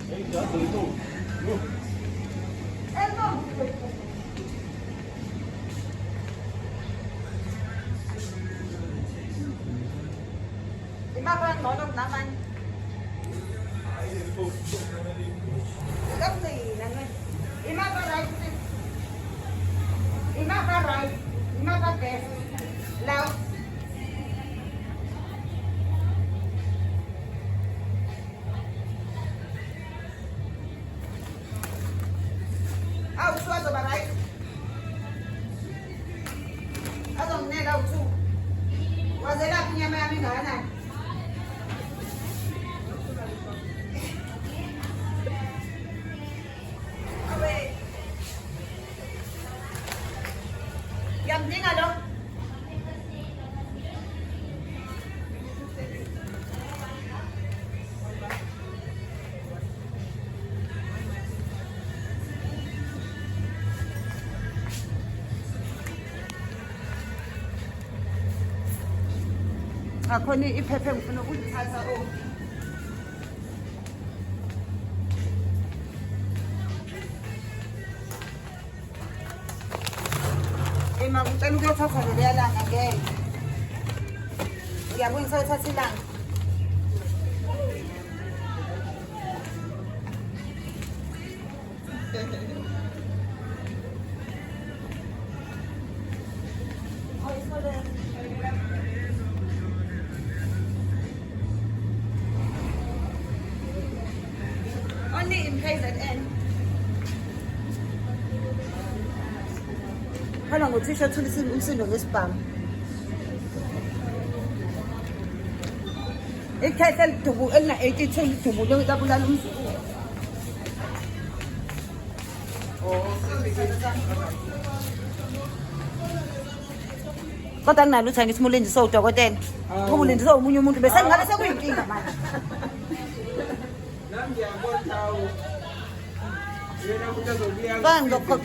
Ima ba nolog naman? Kasi naman. Ima ba right? Ima ba right? Ima ba best? Lao. Au chua rồi bà đấy. Ở dòng này đâu chu. Qua dưới là nhà mẹ mình nói này. Dầm tiếng ở đâu? À, con đi phê phê một cái nó cũng thay sao ô. Em mà cũng tên cái thóc phải để làm cái gì? Giờ mình soi thóc xí lăng. Only in KZN. 하나 뭐 티셔츠 무슨 용의 스팸. 이렇게 두부 얼나 이렇게 총 두부 여기다 불러는 음식. có tăng nào nó thành cái mua lên sâu cho cái tên có mua lên sâu mua nhiều mua cái xanh nó sẽ có gì cả mà vâng